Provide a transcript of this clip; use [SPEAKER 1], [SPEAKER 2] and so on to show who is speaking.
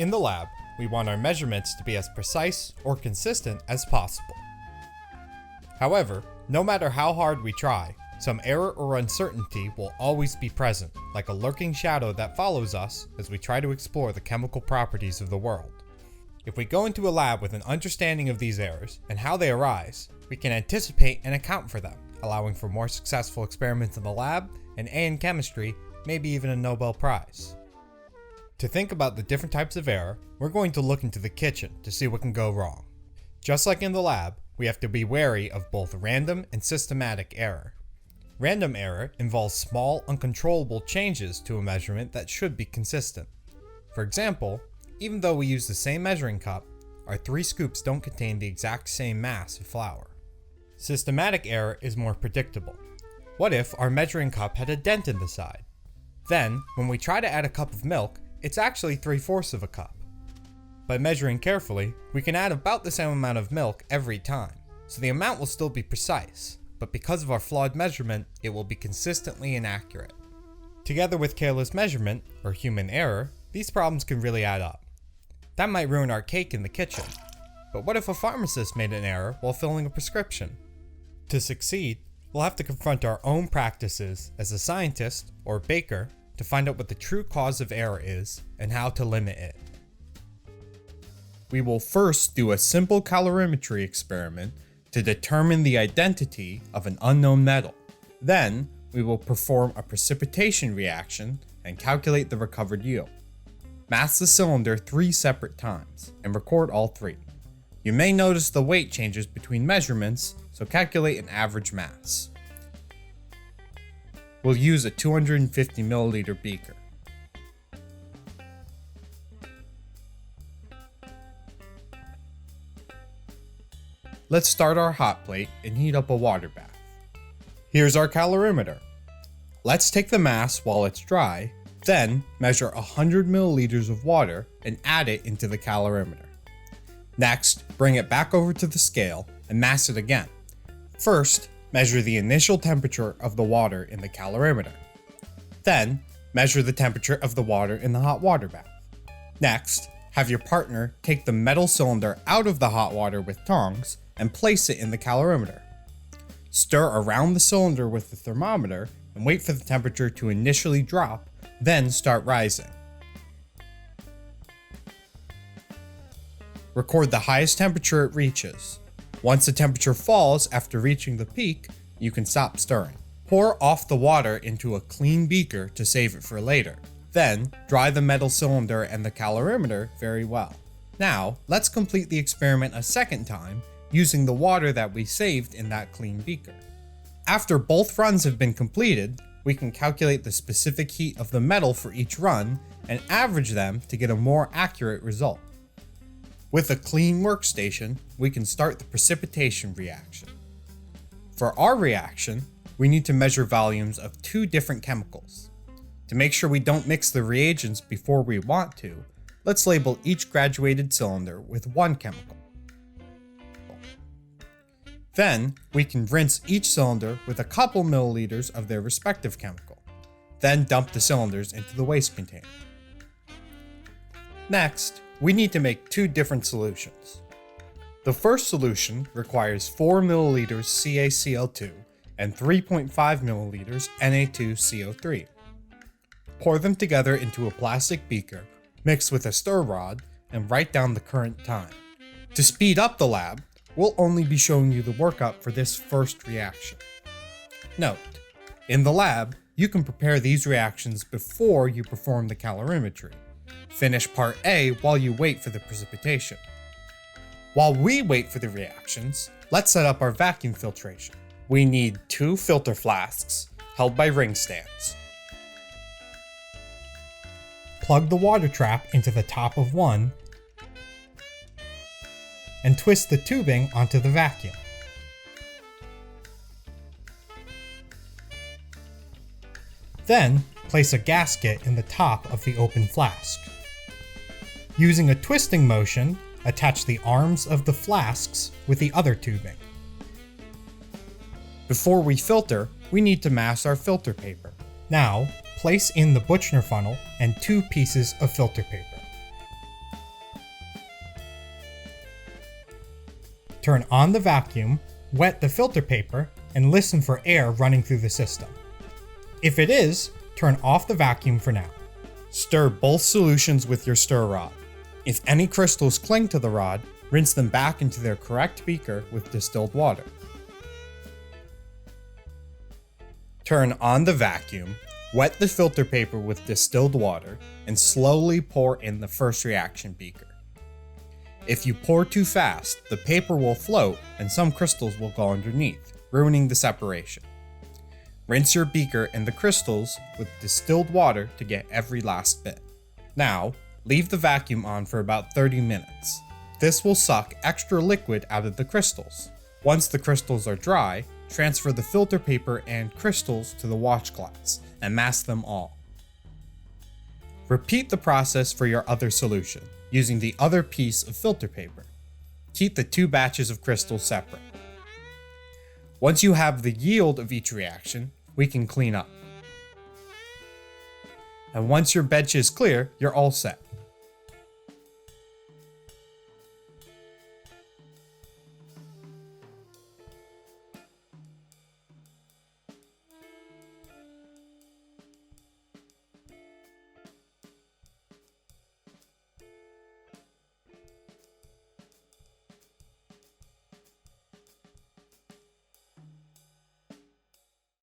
[SPEAKER 1] In the lab, we want our measurements to be as precise or consistent as possible. However, no matter how hard we try, some error or uncertainty will always be present, like a lurking shadow that follows us as we try to explore the chemical properties of the world. If we go into a lab with an understanding of these errors and how they arise, we can anticipate and account for them, allowing for more successful experiments in the lab, an A in chemistry, maybe even a Nobel Prize. To think about the different types of error, we're going to look into the kitchen to see what can go wrong. Just like in the lab, we have to be wary of both random and systematic error. Random error involves small, uncontrollable changes to a measurement that should be consistent. For example, even though we use the same measuring cup, our 3 scoops don't contain the exact same mass of flour. Systematic error is more predictable. What if our measuring cup had a dent in the side? Then, when we try to add a cup of milk, it's actually 3/4 of a cup. By measuring carefully, we can add about the same amount of milk every time, so the amount will still be precise, but because of our flawed measurement, it will be consistently inaccurate. Together with careless measurement, or human error, these problems can really add up. That might ruin our cake in the kitchen. But what if a pharmacist made an error while filling a prescription? To succeed, we'll have to confront our own practices as a scientist or baker to find out what the true cause of error is and how to limit it. We will first do a simple calorimetry experiment to determine the identity of an unknown metal. Then, we will perform a precipitation reaction and calculate the recovered yield. Mass the cylinder 3 separate times and record all 3. You may notice the weight changes between measurements, so calculate an average mass. We'll use a 250 milliliter beaker. Let's start our hot plate and heat up a water bath. Here's our calorimeter. Let's take the mass while it's dry, then measure 100 milliliters of water and add it into the calorimeter. Next, bring it back over to the scale and mass it again. First, measure the initial temperature of the water in the calorimeter. Then, measure the temperature of the water in the hot water bath. Next, have your partner take the metal cylinder out of the hot water with tongs and place it in the calorimeter. Stir around the cylinder with the thermometer and wait for the temperature to initially drop, then start rising. Record the highest temperature it reaches. Once the temperature falls after reaching the peak, you can stop stirring. Pour off the water into a clean beaker to save it for later. Then, dry the metal cylinder and the calorimeter very well. Now, let's complete the experiment a second time using the water that we saved in that clean beaker. After both runs have been completed, we can calculate the specific heat of the metal for each run and average them to get a more accurate result. With a clean workstation, we can start the precipitation reaction. For our reaction, we need to measure volumes of 2 different chemicals. To make sure we don't mix the reagents before we want to, let's label each graduated cylinder with 1 chemical. Then, we can rinse each cylinder with a couple milliliters of their respective chemical. Then dump the cylinders into the waste container. Next, we need to make 2 different solutions. The first solution requires 4 milliliters CaCl2 and 3.5 milliliters Na2CO3. Pour them together into a plastic beaker, mix with a stir rod, and write down the current time. To speed up the lab, we'll only be showing you the workup for this first reaction. Note, in the lab, you can prepare these reactions before you perform the calorimetry. Finish part A while you wait for the precipitation. While we wait for the reactions, let's set up our vacuum filtration. We need 2 filter flasks held by ring stands. Plug the water trap into the top of one and twist the tubing onto the vacuum. Then, place a gasket in the top of the open flask. Using a twisting motion, attach the arms of the flasks with the other tubing. Before we filter, we need to mass our filter paper. Now, place in the Buchner funnel and 2 pieces of filter paper. Turn on the vacuum, wet the filter paper, and listen for air running through the system. If it is, turn off the vacuum for now. Stir both solutions with your stir rod. If any crystals cling to the rod, rinse them back into their correct beaker with distilled water. Turn on the vacuum, wet the filter paper with distilled water, and slowly pour in the first reaction beaker. If you pour too fast, the paper will float and some crystals will go underneath, ruining the separation. Rinse your beaker and the crystals with distilled water to get every last bit. Now, leave the vacuum on for about 30 minutes. This will suck extra liquid out of the crystals. Once the crystals are dry, transfer the filter paper and crystals to the watch glass and mask them all. Repeat the process for your other solution, using the other piece of filter paper. Keep the two batches of crystals separate. Once you have the yield of each reaction, we can clean up. And once your bench is clear, you're all set.